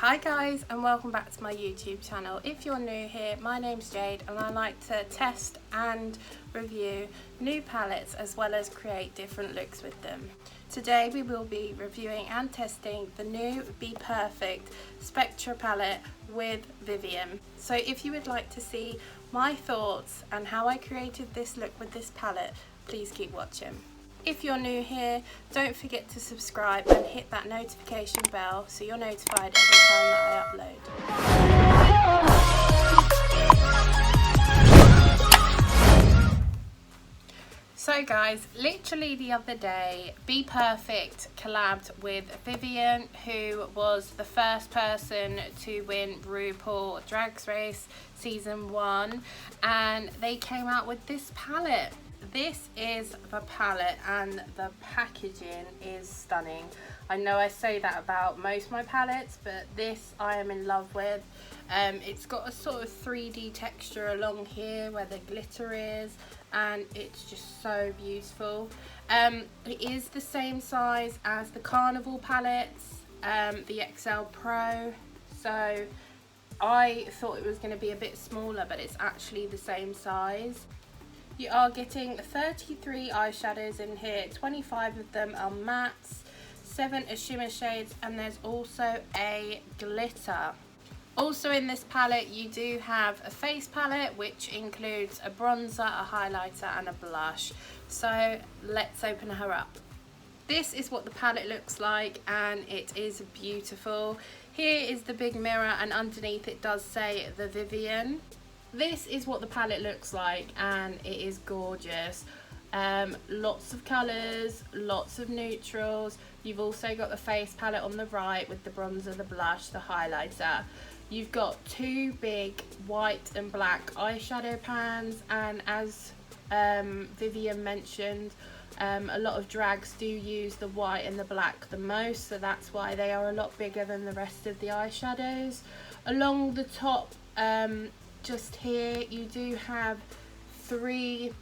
Hi guys, and welcome back to my YouTube channel. If you're new here, my name's Jade and I like to test and review new palettes as well as create different looks with them. Today we will be reviewing and testing the new Bperfect Spectra palette with Vivienne. So if you would like to see my thoughts and how I created this look with this palette, please keep watching. If you're new here, don't forget to subscribe and hit that notification bell so you're notified every time that I upload. So guys, literally the other day, Bperfect collabed with Vivienne, who was the first person to win RuPaul Drag Race Season 1, and they came out with this palette. This is the palette and the packaging is stunning. I know I say that about most of my palettes, but this I am in love with. It's got a sort of 3D texture along here where the glitter is, and it's just so beautiful. It is the same size as the Carnival palettes, the XL Pro, so I thought it was going to be a bit smaller, but it's actually the same size. You are getting 33 eyeshadows in here, 25 of them are mattes, 7 are shimmer shades, and there's also a glitter. Also in this palette you do have a face palette which includes a bronzer, a highlighter and a blush. So let's open her up. This is what the palette looks like and it is beautiful. Here is the big mirror and underneath it does say the Vivienne. This is what the palette looks like and it is gorgeous. Lots of colours, lots of neutrals. You've also got the face palette on the right with the bronzer, the blush, the highlighter. You've got two big white and black eyeshadow pans, and as Vivienne mentioned, a lot of drags do use the white and the black the most, so that's why they are a lot bigger than the rest of the eyeshadows. Along the top, just here you do have 3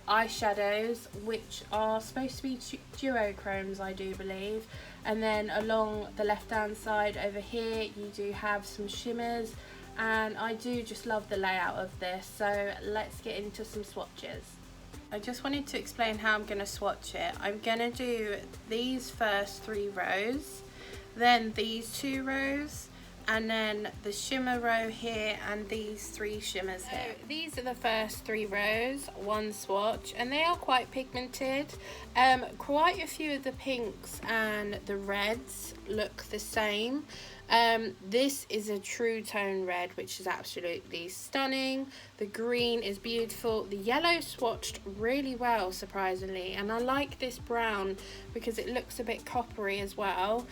eyeshadows which are supposed to be duochromes, I do believe, and then along the left hand side over here you do have some shimmers, and I do just love the layout of this. So let's get into some swatches. I just wanted to explain how I'm going to swatch it. I'm going to do these first 3 rows, then these 2 rows, and then the shimmer row here and these 3 shimmers here. So these are the first 3 rows, one swatch, and they are quite pigmented. Quite a few of the pinks and the reds look the same. This is a true tone red which is absolutely stunning. The green is beautiful. The yellow swatched really well, surprisingly, and I like this brown because it looks a bit coppery as well.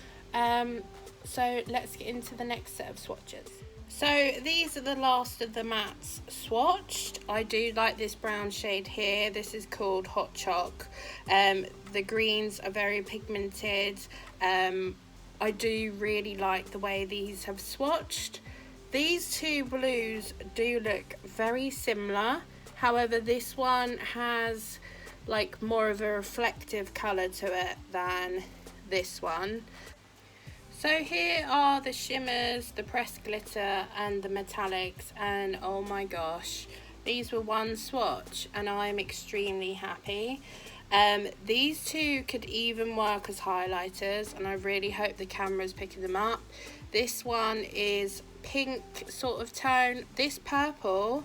So let's get into the next set of swatches. So these are the last of the mattes swatched. I do like this brown shade here. This is called Hot Chalk. The greens are very pigmented. I do really like the way these have swatched. These 2 blues do look very similar. However, this one has like more of a reflective colour to it than this one. So here are the shimmers, the pressed glitter and the metallics, and oh my gosh, these were one swatch and I'm extremely happy. These 2 could even work as highlighters and I really hope the camera's picking them up. This one is pink sort of tone. This purple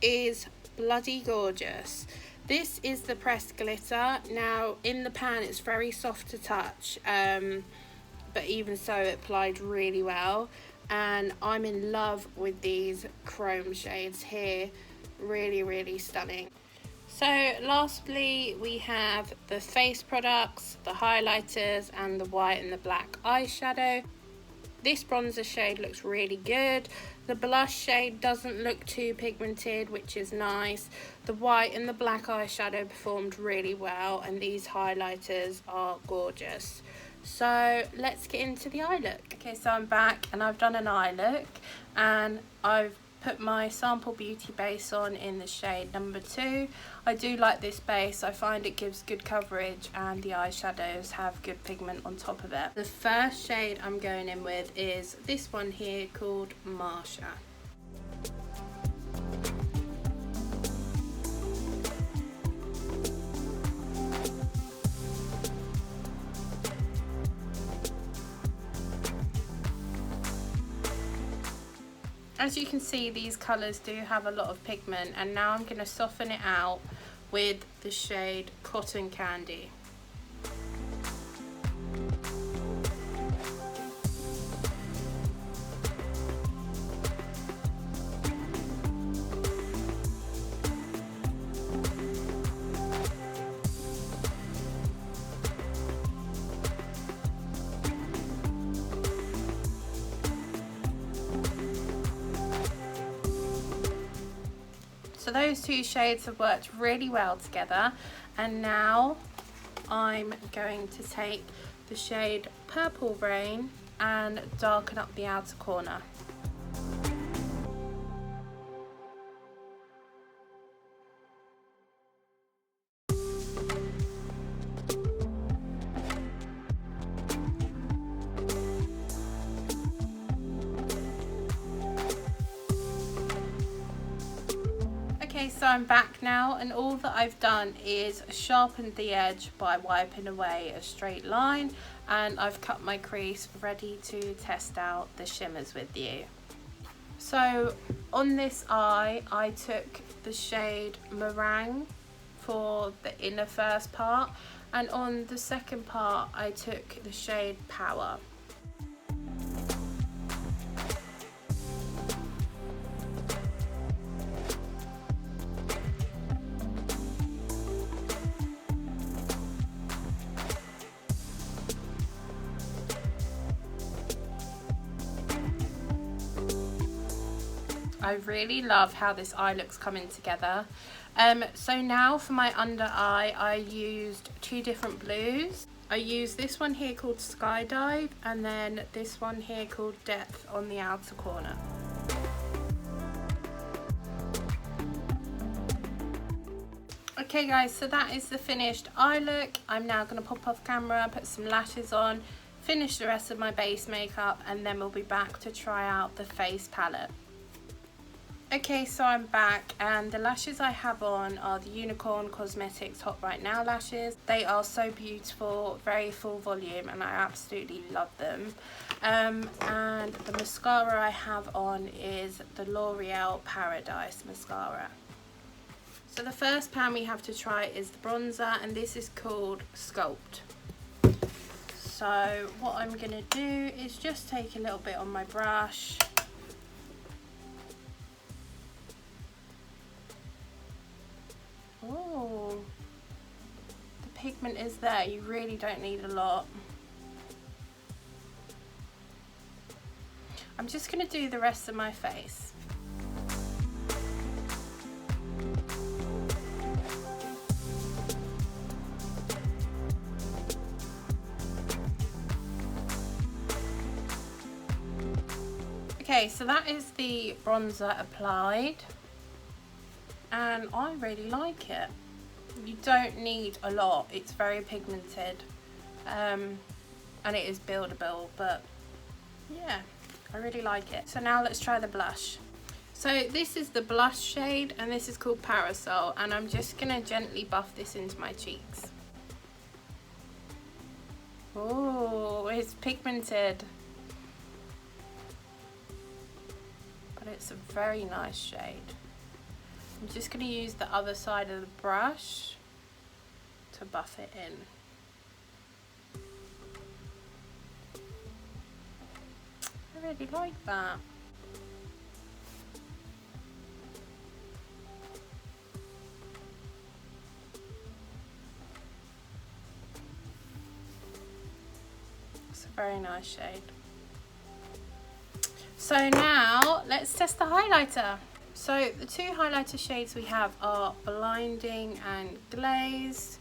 is bloody gorgeous. This is the pressed glitter. Now in the pan it's very soft to touch, but even so it applied really well, and I'm in love with these chrome shades here. Really stunning. So lastly we have the face products, the highlighters and the white and the black eyeshadow. This bronzer shade looks really good. The blush shade doesn't look too pigmented, which is nice. The white and the black eyeshadow performed really well, and these highlighters are gorgeous. So let's get into the eye look. Okay, so I'm back and I've done an eye look and I've put my Sample Beauty base on in the shade number 2. I do like this base. I find it gives good coverage and the eyeshadows have good pigment on top of it. The first shade I'm going in with is this one here called Marsha. As you can see, these colours do have a lot of pigment, and now I'm going to soften it out with the shade Cotton Candy. So those two shades have worked really well together, and now I'm going to take the shade Purple Rain and darken up the outer corner. Okay, so I'm back now, and all that I've done is sharpened the edge by wiping away a straight line, and I've cut my crease ready to test out the shimmers with you. So on this eye, I took the shade Meringue for the inner first part, and on the second part I took the shade Power. I really love how this eye looks coming together. So now for my under eye, I used two different blues. I used this one here called Skydive, and then this one here called Depth on the outer corner. Okay guys, so that is the finished eye look. I'm now going to pop off camera, put some lashes on, finish the rest of my base makeup, and then we'll be back to try out the face palette. Okay, so I'm back, and the lashes I have on are the Unicorn Cosmetics Hot Right Now lashes. They are so beautiful, very full volume, and I absolutely love them. And the mascara I have on is the L'Oreal Paradise mascara. So the first pan we have to try is the bronzer, and this is called Sculpt. So what I'm going to do is just take a little bit on my brush. Oh, the pigment is there, you really don't need a lot. I'm just going to do the rest of my face. Okay, so that is the bronzer applied, and I really like it. You don't need a lot, it's very pigmented, and it is buildable, but yeah, I really like it. So now let's try the blush. So this is the blush shade, and this is called Parasol, and I'm just gonna gently buff this into my cheeks. Oh, it's pigmented, but it's a very nice shade. I'm just going to use the other side of the brush to buff it in. I really like that. It's a very nice shade. So now let's test the highlighter. So the two highlighter shades we have are Blinding and Glazed.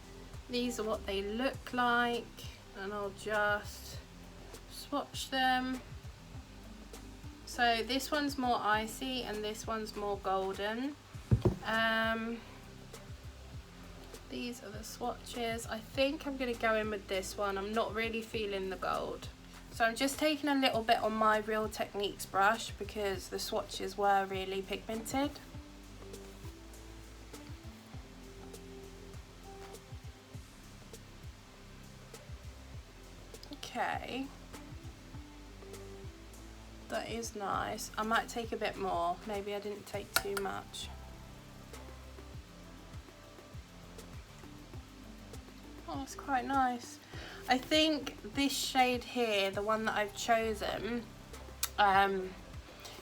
These are what they look like, and I'll just swatch them. So this one's more icy and this one's more golden. These are the swatches. I think I'm going to go in with this one. I'm not really feeling the gold. So I'm just taking a little bit on my Real Techniques brush because the swatches were really pigmented. Okay. That is nice. I might take a bit more. Maybe I didn't take too much. Oh, that's quite nice. I think this shade here, the one that I've chosen,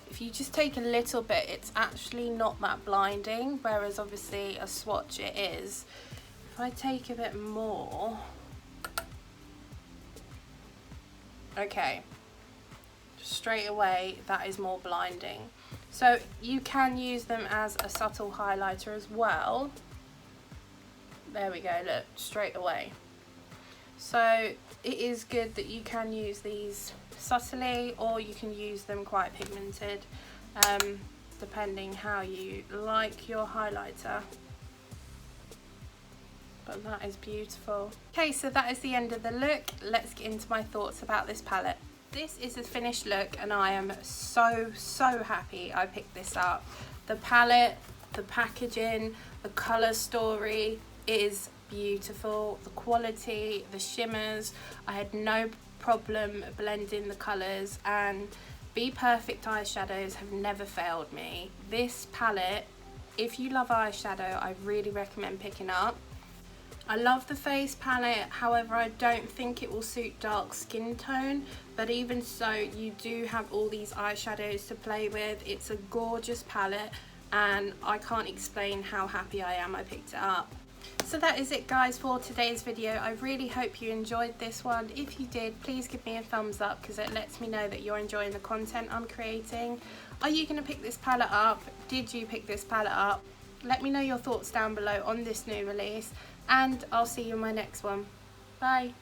if you just take a little bit, it's actually not that blinding, whereas obviously a swatch it is. If I take a bit more, okay, straight away that is more blinding. So you can use them as a subtle highlighter as well. There we go, look, straight away. So it is good that you can use these subtly, or you can use them quite pigmented, depending how you like your highlighter. But that is beautiful. Okay, so that is the end of the look. Let's get into my thoughts about this palette. This is a finished look and I am so happy I picked this up. The palette, the packaging, the colour story is beautiful. The quality, the shimmers, I had no problem blending the colours, and Bperfect eyeshadows have never failed me. This palette, if you love eyeshadow, I really recommend picking up. I love the face palette, however I don't think it will suit dark skin tone, but even so you do have all these eyeshadows to play with. It's a gorgeous palette and I can't explain how happy I am I picked it up. So that is it guys for today's video. I really hope you enjoyed this one. If you did, please give me a thumbs up because it lets me know that you're enjoying the content I'm creating. Are you going to pick this palette up? Did you pick this palette up? Let me know your thoughts down below on this new release, and I'll see you in my next one. Bye.